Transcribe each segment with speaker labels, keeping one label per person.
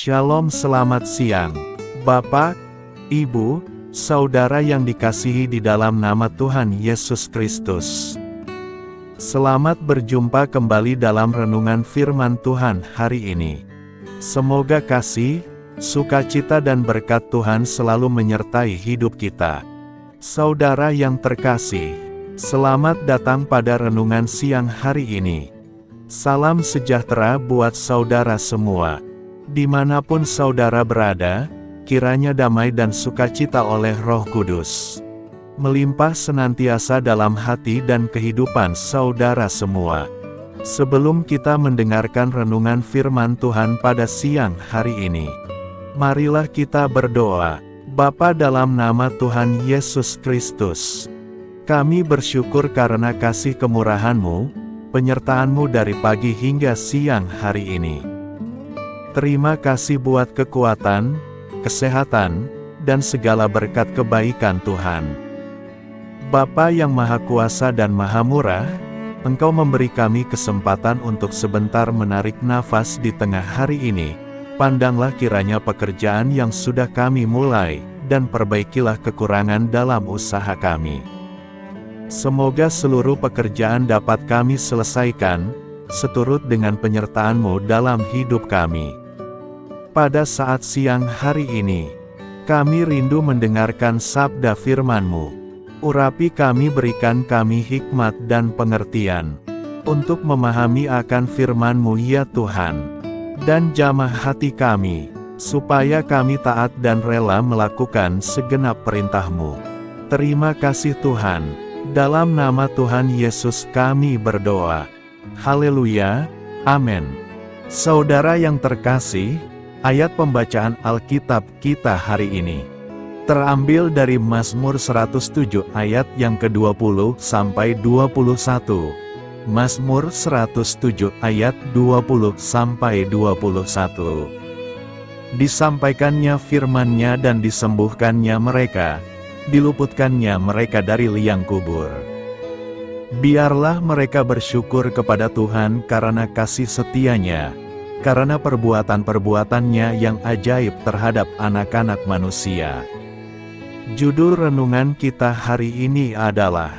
Speaker 1: Shalom, selamat siang, Bapak, Ibu, Saudara yang dikasihi di dalam nama Tuhan Yesus Kristus. Selamat berjumpa kembali dalam renungan firman Tuhan hari ini. Semoga kasih, sukacita dan berkat Tuhan selalu menyertai hidup kita. Saudara yang terkasih, selamat datang pada renungan siang hari ini. Salam sejahtera buat saudara semua. Dimanapun saudara berada, kiranya damai dan sukacita oleh Roh Kudus melimpah senantiasa dalam hati dan kehidupan saudara semua. Sebelum kita mendengarkan renungan firman Tuhan pada siang hari ini, marilah kita berdoa. Bapa, dalam nama Tuhan Yesus Kristus, kami bersyukur karena kasih kemurahan-Mu, penyertaan-Mu dari pagi hingga siang hari ini. Terima kasih buat kekuatan, kesehatan, dan segala berkat kebaikan Tuhan. Bapa yang Maha Kuasa dan Maha Murah, Engkau memberi kami kesempatan untuk sebentar menarik nafas di tengah hari ini. Pandanglah kiranya pekerjaan yang sudah kami mulai, dan perbaikilah kekurangan dalam usaha kami. Semoga seluruh pekerjaan dapat kami selesaikan, seturut dengan penyertaan-Mu dalam hidup kami. Pada saat siang hari ini, kami rindu mendengarkan sabda firman-Mu. Urapi kami, berikan kami hikmat dan pengertian, untuk memahami akan firman-Mu ya Tuhan. Dan jamah hati kami, supaya kami taat dan rela melakukan segenap perintah-Mu. Terima kasih Tuhan, dalam nama Tuhan Yesus kami berdoa. Haleluya, amin. Saudara yang terkasih, ayat pembacaan Alkitab kita hari ini terambil dari Mazmur 107 ayat yang ke-20 sampai 21. Mazmur 107 ayat 20 sampai 21. Disampaikannya firman-Nya dan disembuhkannya mereka, diluputkannya mereka dari liang kubur. Biarlah mereka bersyukur kepada Tuhan karena kasih setia-Nya, karena perbuatan-perbuatannya yang ajaib terhadap anak-anak manusia. Judul renungan kita hari ini adalah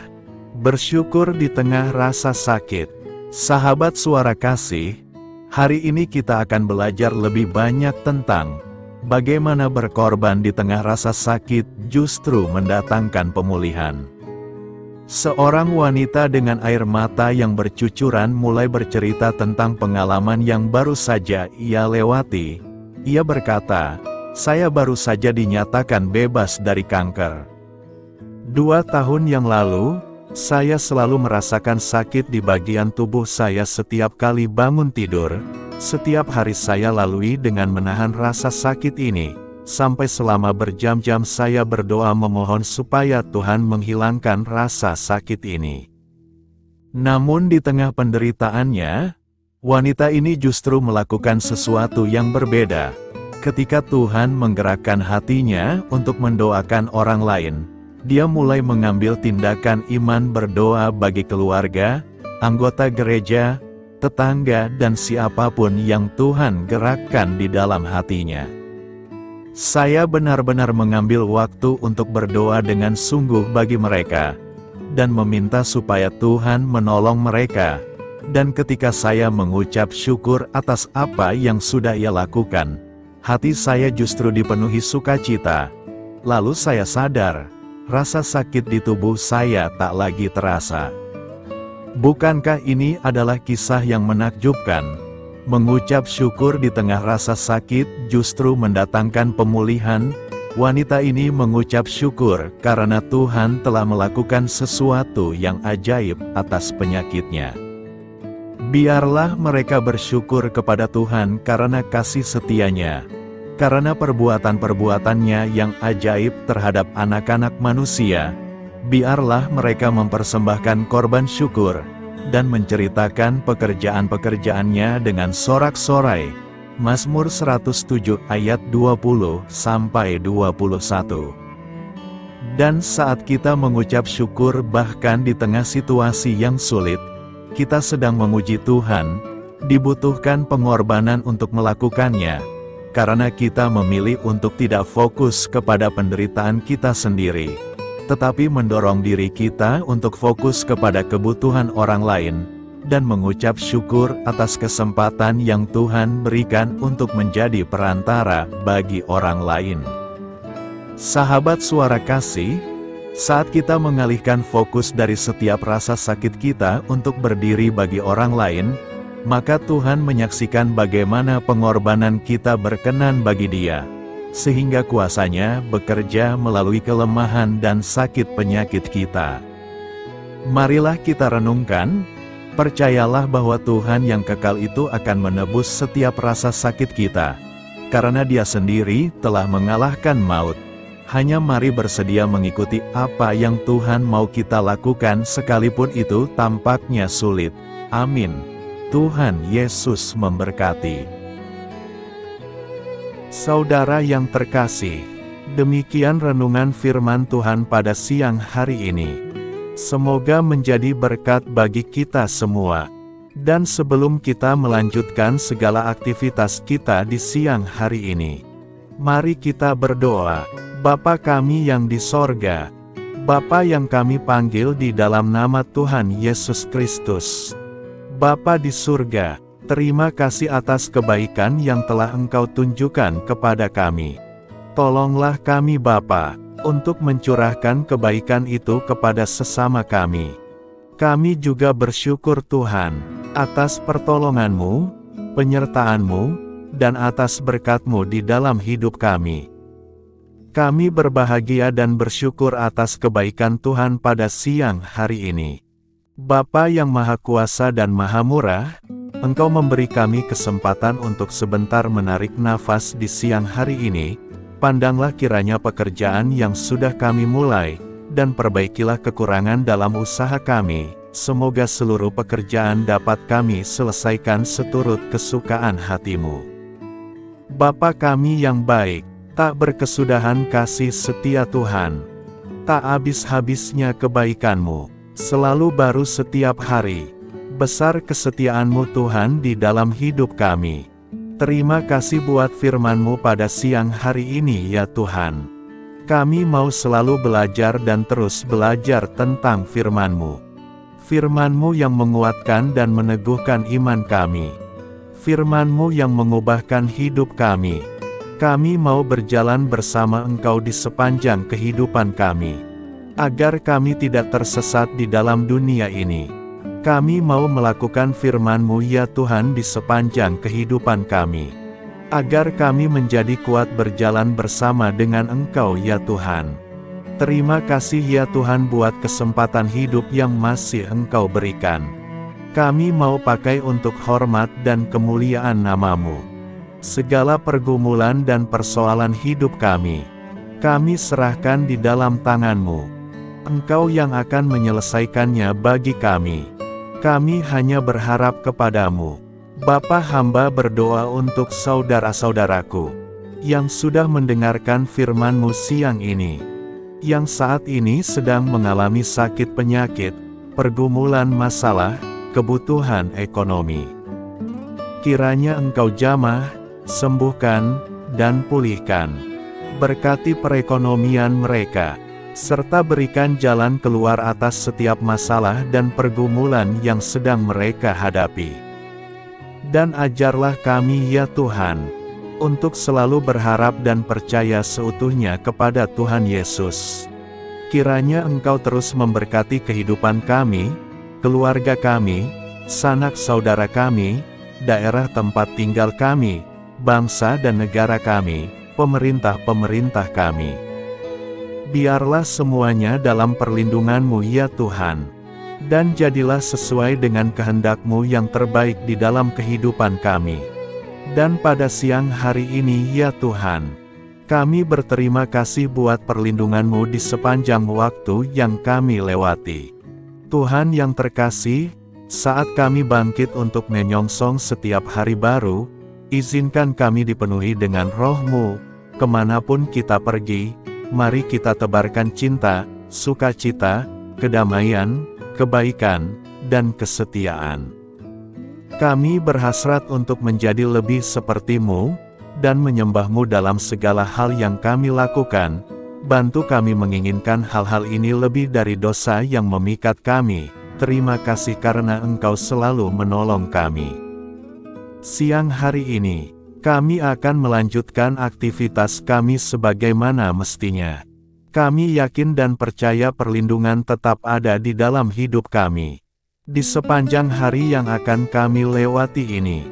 Speaker 1: Bersyukur di Tengah Rasa Sakit. Sahabat suara kasih, hari ini kita akan belajar lebih banyak tentang bagaimana berkorban di tengah rasa sakit justru mendatangkan pemulihan. Seorang wanita dengan air mata yang bercucuran mulai bercerita tentang pengalaman yang baru saja ia lewati. Ia berkata, "Saya baru saja dinyatakan bebas dari kanker. 2 tahun yang lalu, saya selalu merasakan sakit di bagian tubuh saya setiap kali bangun tidur. Setiap hari saya lalui dengan menahan rasa sakit ini. Sampai selama berjam-jam saya berdoa memohon supaya Tuhan menghilangkan rasa sakit ini. Namun di tengah penderitaannya, wanita ini justru melakukan sesuatu yang berbeda. Ketika Tuhan menggerakkan hatinya untuk mendoakan orang lain, dia mulai mengambil tindakan iman berdoa bagi keluarga, anggota gereja, tetangga dan siapapun yang Tuhan gerakkan di dalam hatinya. Saya benar-benar mengambil waktu untuk berdoa dengan sungguh bagi mereka, dan meminta supaya Tuhan menolong mereka. Dan ketika saya mengucap syukur atas apa yang sudah Ia lakukan, hati saya justru dipenuhi sukacita. Lalu saya sadar, rasa sakit di tubuh saya tak lagi terasa. Bukankah ini adalah kisah yang menakjubkan? Mengucap syukur di tengah rasa sakit justru mendatangkan pemulihan. Wanita ini mengucap syukur karena Tuhan telah melakukan sesuatu yang ajaib atas penyakitnya. Biarlah mereka bersyukur kepada Tuhan karena kasih setia-Nya, karena perbuatan-perbuatannya yang ajaib terhadap anak-anak manusia. Biarlah mereka mempersembahkan korban syukur dan menceritakan pekerjaan-pekerjaannya dengan sorak-sorai. Mazmur 107 ayat 20 sampai 21. Dan saat kita mengucap syukur bahkan di tengah situasi yang sulit, kita sedang memuji Tuhan, dibutuhkan pengorbanan untuk melakukannya. karena kita memilih untuk tidak fokus kepada penderitaan kita sendiri, tetapi mendorong diri kita untuk fokus kepada kebutuhan orang lain, dan mengucap syukur atas kesempatan yang Tuhan berikan untuk menjadi perantara bagi orang lain. Sahabat Suara Kasih, saat kita mengalihkan fokus dari setiap rasa sakit kita untuk berdiri bagi orang lain, maka Tuhan menyaksikan bagaimana pengorbanan kita berkenan bagi Dia, sehingga kuasa-Nya bekerja melalui kelemahan dan sakit penyakit kita. Marilah kita renungkan, percayalah bahwa Tuhan yang kekal itu akan menebus setiap rasa sakit kita, karena Dia sendiri telah mengalahkan maut. Hanya mari bersedia mengikuti apa yang Tuhan mau kita lakukan sekalipun itu tampaknya sulit. Amin. Tuhan Yesus memberkati. Saudara yang terkasih, demikian renungan firman Tuhan pada siang hari ini. Semoga menjadi berkat bagi kita semua. Dan sebelum kita melanjutkan segala aktivitas kita di siang hari ini, mari kita berdoa. Bapa kami yang di sorga, Bapa yang kami panggil di dalam nama Tuhan Yesus Kristus. Bapa di surga, terima kasih atas kebaikan yang telah Engkau tunjukkan kepada kami. Tolonglah kami Bapa, untuk mencurahkan kebaikan itu kepada sesama kami. Kami juga bersyukur Tuhan, atas pertolongan-Mu, penyertaan-Mu, dan atas berkat-Mu di dalam hidup kami. Kami berbahagia dan bersyukur atas kebaikan Tuhan pada siang hari ini. Bapa yang Maha Kuasa dan Maha Murah, Engkau memberi kami kesempatan untuk sebentar menarik nafas di siang hari ini. Pandanglah kiranya pekerjaan yang sudah kami mulai, dan perbaikilah kekurangan dalam usaha kami. Semoga seluruh pekerjaan dapat kami selesaikan seturut kesukaan hati-Mu. Bapa kami yang baik, tak berkesudahan kasih setia Tuhan, tak habis-habisnya kebaikan-Mu, selalu baru setiap hari. Besar kesetiaan-Mu Tuhan di dalam hidup kami. Terima kasih buat firman-Mu pada siang hari ini ya Tuhan. Kami mau selalu belajar dan terus belajar tentang firman-Mu. Firman-Mu yang menguatkan dan meneguhkan iman kami. Firman-Mu yang mengubahkan hidup kami. Kami mau berjalan bersama Engkau di sepanjang kehidupan kami, agar kami tidak tersesat di dalam dunia ini. Kami mau melakukan firman-Mu ya Tuhan di sepanjang kehidupan kami, agar kami menjadi kuat berjalan bersama dengan Engkau ya Tuhan. Terima kasih ya Tuhan buat kesempatan hidup yang masih Engkau berikan. Kami mau pakai untuk hormat dan kemuliaan nama-Mu. Segala pergumulan dan persoalan hidup kami serahkan di dalam tangan-Mu. Engkau yang akan menyelesaikannya bagi kami. Kami hanya berharap kepadamu. Bapa, hamba berdoa untuk saudara-saudaraku yang sudah mendengarkan firman-Mu siang ini, yang saat ini sedang mengalami sakit penyakit, pergumulan masalah, kebutuhan ekonomi. Kiranya Engkau jamah, sembuhkan, dan pulihkan. Berkati perekonomian mereka, serta berikan jalan keluar atas setiap masalah dan pergumulan yang sedang mereka hadapi. Dan ajarlah kami ya Tuhan, untuk selalu berharap dan percaya seutuhnya kepada Tuhan Yesus. Kiranya Engkau terus memberkati kehidupan kami, keluarga kami, sanak saudara kami, daerah tempat tinggal kami, bangsa dan negara kami, pemerintah-pemerintah kami. Biarlah semuanya dalam perlindungan-Mu ya Tuhan, dan jadilah sesuai dengan kehendak-Mu yang terbaik di dalam kehidupan kami. Dan pada siang hari ini ya Tuhan, kami berterima kasih buat perlindungan-Mu di sepanjang waktu yang kami lewati. Tuhan yang terkasih, saat kami bangkit untuk menyongsong setiap hari baru, izinkan kami dipenuhi dengan Roh-Mu, kemanapun kita pergi. Mari kita tebarkan cinta, sukacita, kedamaian, kebaikan, dan kesetiaan. Kami berhasrat untuk menjadi lebih seperti-Mu, dan menyembah-Mu dalam segala hal yang kami lakukan. Bantu kami menginginkan hal-hal ini lebih dari dosa yang memikat kami. Terima kasih karena Engkau selalu menolong kami. Siang hari ini, kami akan melanjutkan aktivitas kami sebagaimana mestinya. Kami yakin dan percaya perlindungan tetap ada di dalam hidup kami di sepanjang hari yang akan kami lewati ini.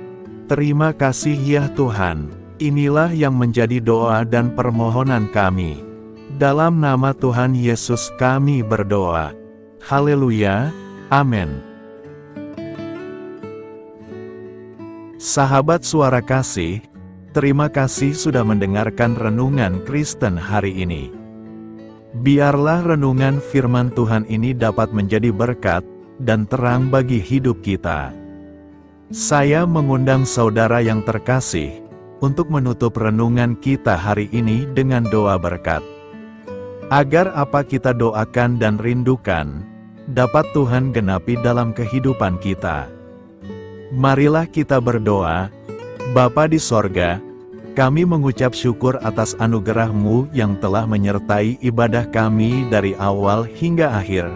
Speaker 1: Terima kasih ya Tuhan. Inilah yang menjadi doa dan permohonan kami. Dalam nama Tuhan Yesus kami berdoa. Haleluya. Amin. Sahabat Suara Kasih, terima kasih sudah mendengarkan renungan Kristen hari ini. Biarlah renungan firman Tuhan ini dapat menjadi berkat dan terang bagi hidup kita. Saya mengundang saudara yang terkasih untuk menutup renungan kita hari ini dengan doa berkat. Agar apa kita doakan dan rindukan dapat Tuhan genapi dalam kehidupan kita. Marilah kita berdoa. Bapa di sorga, kami mengucap syukur atas anugerah-Mu yang telah menyertai ibadah kami dari awal hingga akhir.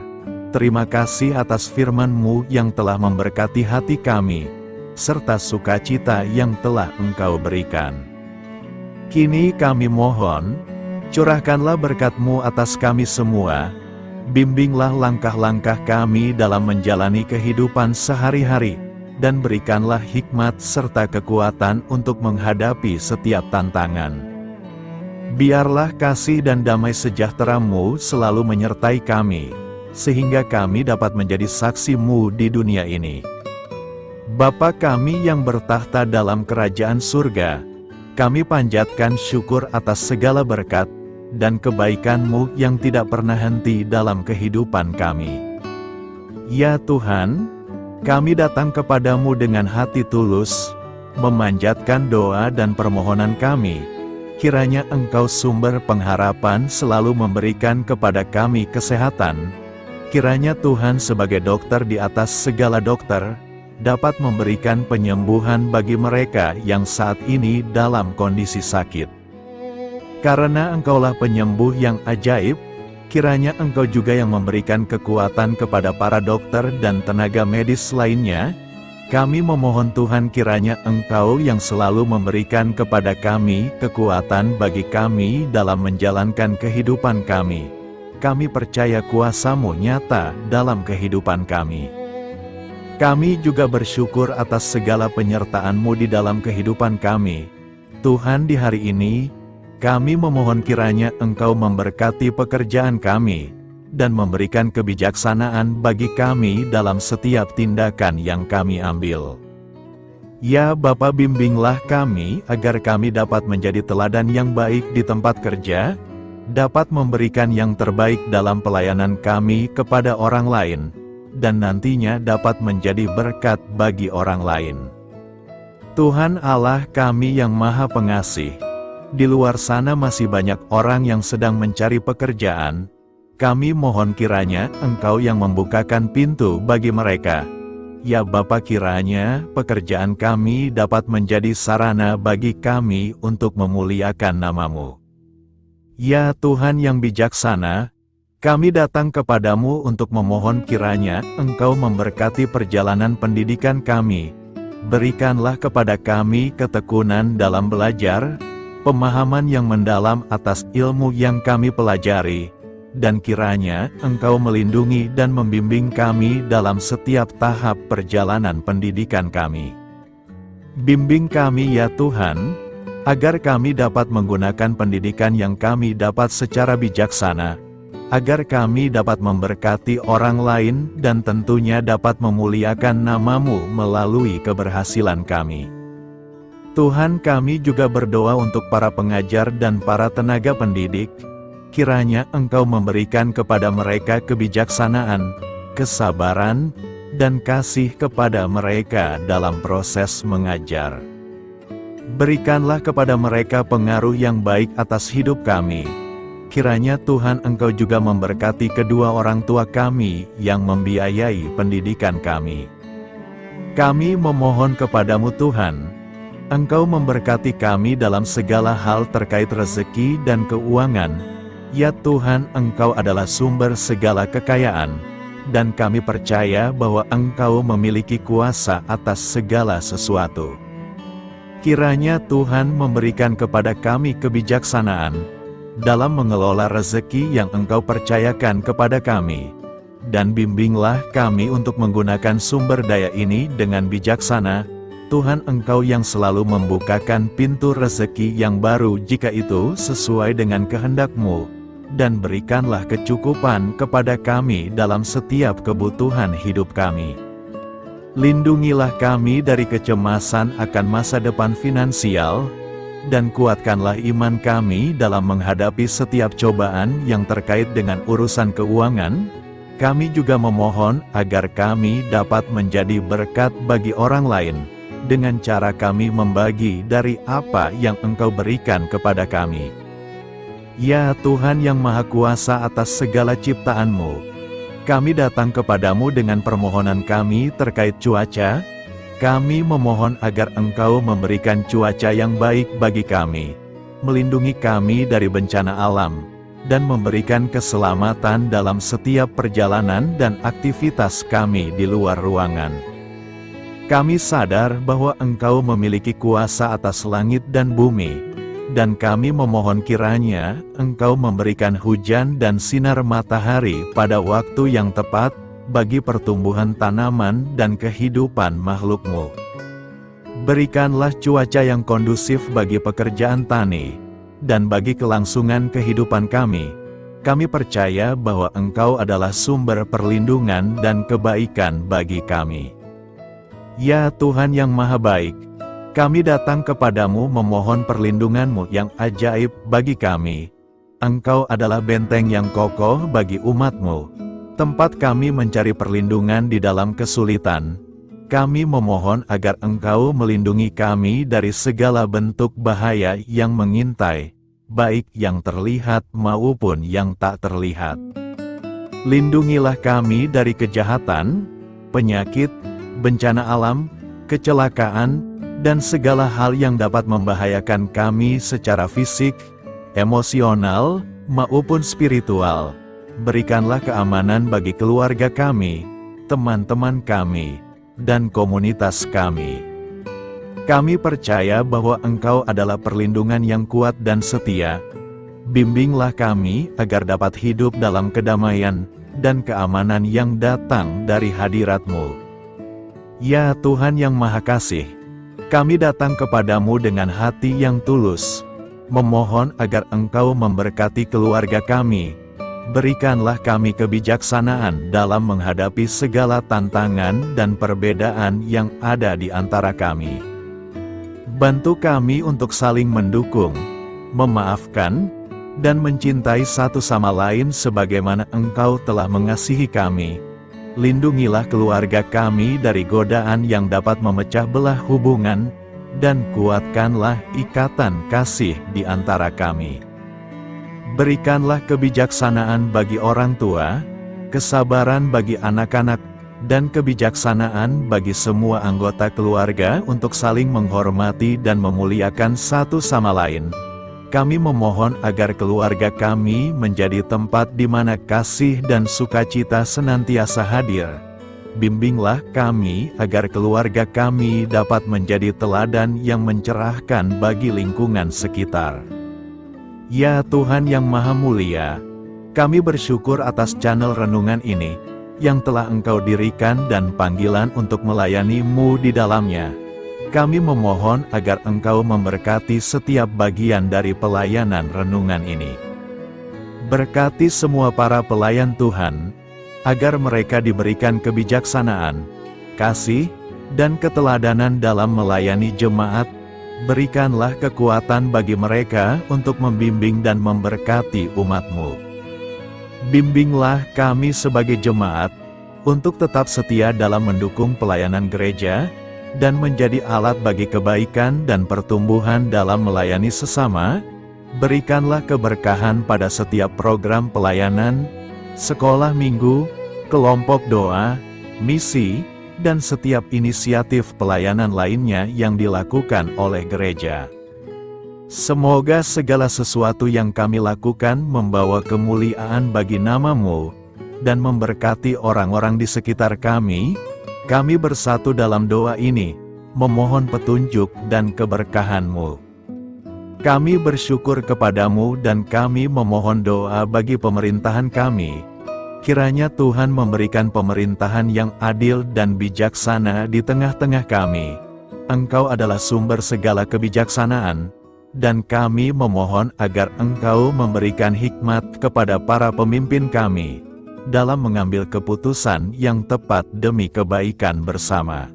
Speaker 1: Terima kasih atas firman-Mu yang telah memberkati hati kami, serta sukacita yang telah Engkau berikan. Kini kami mohon, curahkanlah berkat-Mu atas kami semua. Bimbinglah langkah-langkah kami dalam menjalani kehidupan sehari-hari, dan berikanlah hikmat serta kekuatan untuk menghadapi setiap tantangan. Biarlah kasih dan damai sejahtera-Mu selalu menyertai kami, sehingga kami dapat menjadi saksi-Mu di dunia ini. Bapa kami yang bertahta dalam kerajaan surga, kami panjatkan syukur atas segala berkat dan kebaikan-Mu yang tidak pernah henti dalam kehidupan kami. Ya Tuhan, kami datang kepadamu dengan hati tulus, memanjatkan doa dan permohonan kami. Kiranya Engkau sumber pengharapan selalu memberikan kepada kami kesehatan. Kiranya Tuhan sebagai dokter di atas segala dokter, dapat memberikan penyembuhan bagi mereka yang saat ini dalam kondisi sakit. Karena Engkaulah penyembuh yang ajaib, kiranya Engkau juga yang memberikan kekuatan kepada para dokter dan tenaga medis lainnya. Kami memohon Tuhan kiranya Engkau yang selalu memberikan kepada kami kekuatan bagi kami dalam menjalankan kehidupan kami. Kami percaya kuasa-Mu nyata dalam kehidupan kami. Kami juga bersyukur atas segala penyertaan-Mu di dalam kehidupan kami. Tuhan, di hari ini, kami memohon kiranya Engkau memberkati pekerjaan kami, dan memberikan kebijaksanaan bagi kami dalam setiap tindakan yang kami ambil. Ya Bapa, bimbinglah kami agar kami dapat menjadi teladan yang baik di tempat kerja, dapat memberikan yang terbaik dalam pelayanan kami kepada orang lain, dan nantinya dapat menjadi berkat bagi orang lain. Tuhan Allah kami yang Maha Pengasih, di luar sana masih banyak orang yang sedang mencari pekerjaan. Kami mohon kiranya Engkau yang membukakan pintu bagi mereka. Ya Bapa, kiranya pekerjaan kami dapat menjadi sarana bagi kami untuk memuliakan nama-Mu. Ya Tuhan yang bijaksana, kami datang kepadamu untuk memohon kiranya Engkau memberkati perjalanan pendidikan kami. Berikanlah kepada kami ketekunan dalam belajar, pemahaman yang mendalam atas ilmu yang kami pelajari, dan kiranya Engkau melindungi dan membimbing kami dalam setiap tahap perjalanan pendidikan kami. Bimbing kami ya Tuhan, agar kami dapat menggunakan pendidikan yang kami dapat secara bijaksana, agar kami dapat memberkati orang lain dan tentunya dapat memuliakan nama-Mu melalui keberhasilan kami. Tuhan, kami juga berdoa untuk para pengajar dan para tenaga pendidik. Kiranya Engkau memberikan kepada mereka kebijaksanaan, kesabaran, dan kasih kepada mereka dalam proses mengajar. Berikanlah kepada mereka pengaruh yang baik atas hidup kami. Kiranya Tuhan Engkau juga memberkati kedua orang tua kami yang membiayai pendidikan kami. Kami memohon kepadamu Tuhan, Engkau memberkati kami dalam segala hal terkait rezeki dan keuangan. Ya Tuhan, Engkau adalah sumber segala kekayaan, dan kami percaya bahwa Engkau memiliki kuasa atas segala sesuatu. Kiranya Tuhan memberikan kepada kami kebijaksanaan dalam mengelola rezeki yang Engkau percayakan kepada kami. Dan bimbinglah kami untuk menggunakan sumber daya ini dengan bijaksana. Tuhan, Engkau yang selalu membukakan pintu rezeki yang baru jika itu sesuai dengan kehendak-Mu, dan berikanlah kecukupan kepada kami dalam setiap kebutuhan hidup kami. Lindungilah kami dari kecemasan akan masa depan finansial, dan kuatkanlah iman kami dalam menghadapi setiap cobaan yang terkait dengan urusan keuangan. Kami juga memohon agar kami dapat menjadi berkat bagi orang lain, dengan cara kami membagi dari apa yang Engkau berikan kepada kami. Ya Tuhan yang Maha Kuasa atas segala ciptaan-Mu, kami datang kepadamu dengan permohonan kami terkait cuaca. Kami memohon agar Engkau memberikan cuaca yang baik bagi kami, melindungi kami dari bencana alam, dan memberikan keselamatan dalam setiap perjalanan dan aktivitas kami di luar ruangan. Kami sadar bahwa Engkau memiliki kuasa atas langit dan bumi, dan kami memohon kiranya Engkau memberikan hujan dan sinar matahari pada waktu yang tepat bagi pertumbuhan tanaman dan kehidupan makhluk-Mu. Berikanlah cuaca yang kondusif bagi pekerjaan tani, dan bagi kelangsungan kehidupan kami. Kami percaya bahwa Engkau adalah sumber perlindungan dan kebaikan bagi kami. Ya Tuhan yang Maha Baik, kami datang kepadamu memohon perlindungan-Mu yang ajaib bagi kami. Engkau adalah benteng yang kokoh bagi umat-Mu, tempat kami mencari perlindungan di dalam kesulitan. Kami memohon agar Engkau melindungi kami dari segala bentuk bahaya yang mengintai, baik yang terlihat maupun yang tak terlihat. Lindungilah kami dari kejahatan, penyakit, bencana alam, kecelakaan, dan segala hal yang dapat membahayakan kami secara fisik, emosional, maupun spiritual. Berikanlah keamanan bagi keluarga kami, teman-teman kami, dan komunitas kami. Kami percaya bahwa Engkau adalah perlindungan yang kuat dan setia. Bimbinglah kami agar dapat hidup dalam kedamaian dan keamanan yang datang dari hadirat-Mu. Ya Tuhan yang Maha Kasih, kami datang kepadamu dengan hati yang tulus, memohon agar Engkau memberkati keluarga kami. Berikanlah kami kebijaksanaan dalam menghadapi segala tantangan dan perbedaan yang ada di antara kami. Bantu kami untuk saling mendukung, memaafkan, dan mencintai satu sama lain sebagaimana Engkau telah mengasihi kami. Lindungilah keluarga kami dari godaan yang dapat memecah belah hubungan, dan kuatkanlah ikatan kasih di antara kami. Berikanlah kebijaksanaan bagi orang tua, kesabaran bagi anak-anak, dan kebijaksanaan bagi semua anggota keluarga untuk saling menghormati dan memuliakan satu sama lain. Kami memohon agar keluarga kami menjadi tempat di mana kasih dan sukacita senantiasa hadir. Bimbinglah kami agar keluarga kami dapat menjadi teladan yang mencerahkan bagi lingkungan sekitar. Ya Tuhan yang Maha Mulia, kami bersyukur atas channel renungan ini, yang telah Engkau dirikan dan panggilan untuk melayani-Mu di dalamnya. Kami memohon agar Engkau memberkati setiap bagian dari pelayanan renungan ini. Berkati semua para pelayan Tuhan, agar mereka diberikan kebijaksanaan, kasih, dan keteladanan dalam melayani jemaat. Berikanlah kekuatan bagi mereka untuk membimbing dan memberkati umat-Mu. Bimbinglah kami sebagai jemaat, untuk tetap setia dalam mendukung pelayanan gereja, dan menjadi alat bagi kebaikan dan pertumbuhan dalam melayani sesama. Berikanlah keberkahan pada setiap program pelayanan, sekolah minggu, kelompok doa, misi, dan setiap inisiatif pelayanan lainnya yang dilakukan oleh gereja. Semoga segala sesuatu yang kami lakukan membawa kemuliaan bagi nama-Mu, dan memberkati orang-orang di sekitar kami. Kami bersatu dalam doa ini, memohon petunjuk dan keberkahan-Mu. Kami bersyukur kepadamu dan kami memohon doa bagi pemerintahan kami. Kiranya Tuhan memberikan pemerintahan yang adil dan bijaksana di tengah-tengah kami. Engkau adalah sumber segala kebijaksanaan, dan kami memohon agar Engkau memberikan hikmat kepada para pemimpin kami, dalam mengambil keputusan yang tepat demi kebaikan bersama.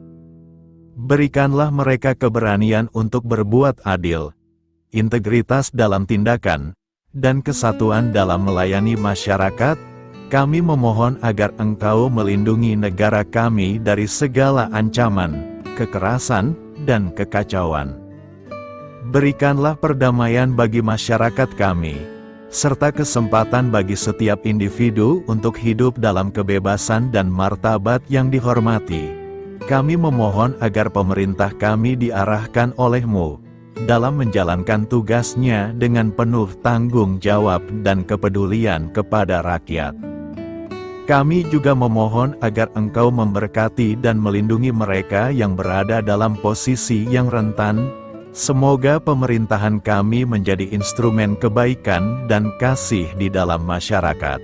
Speaker 1: Berikanlah mereka keberanian untuk berbuat adil, integritas dalam tindakan, dan kesatuan dalam melayani masyarakat. Kami memohon agar Engkau melindungi negara kami dari segala ancaman, kekerasan, dan kekacauan. Berikanlah perdamaian bagi masyarakat kami, serta kesempatan bagi setiap individu untuk hidup dalam kebebasan dan martabat yang dihormati. Kami memohon agar pemerintah kami diarahkan oleh-Mu dalam menjalankan tugasnya dengan penuh tanggung jawab dan kepedulian kepada rakyat. Kami juga memohon agar Engkau memberkati dan melindungi mereka yang berada dalam posisi yang rentan. Semoga pemerintahan kami menjadi instrumen kebaikan dan kasih di dalam masyarakat.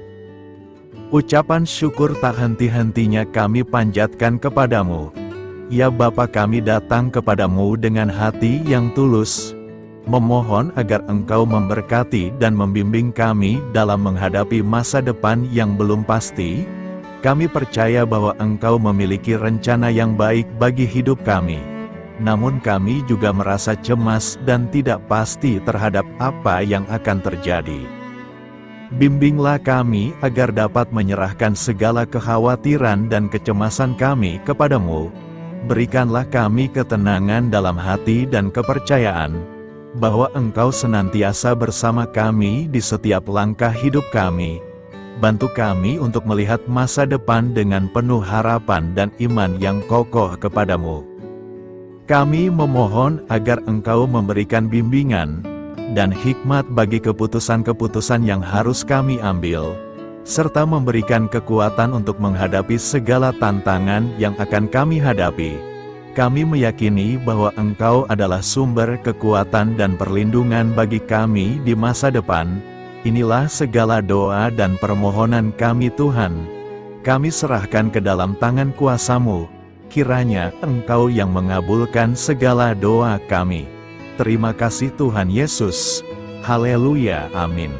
Speaker 1: Ucapan syukur tak henti-hentinya kami panjatkan kepadamu. Ya Bapa, kami datang kepadamu dengan hati yang tulus, memohon agar Engkau memberkati dan membimbing kami dalam menghadapi masa depan yang belum pasti. Kami percaya bahwa Engkau memiliki rencana yang baik bagi hidup kami. Namun kami juga merasa cemas dan tidak pasti terhadap apa yang akan terjadi. Bimbinglah kami agar dapat menyerahkan segala kekhawatiran dan kecemasan kami kepadamu. Berikanlah kami ketenangan dalam hati dan kepercayaan bahwa Engkau senantiasa bersama kami di setiap langkah hidup kami. Bantu kami untuk melihat masa depan dengan penuh harapan dan iman yang kokoh kepadamu. Kami memohon agar Engkau memberikan bimbingan dan hikmat bagi keputusan-keputusan yang harus kami ambil, serta memberikan kekuatan untuk menghadapi segala tantangan yang akan kami hadapi. Kami meyakini bahwa Engkau adalah sumber kekuatan dan perlindungan bagi kami di masa depan. Inilah segala doa dan permohonan kami Tuhan. Kami serahkan ke dalam tangan kuasa-Mu. Kiranya Engkau yang mengabulkan segala doa kami. Terima kasih Tuhan Yesus. Haleluya, amin.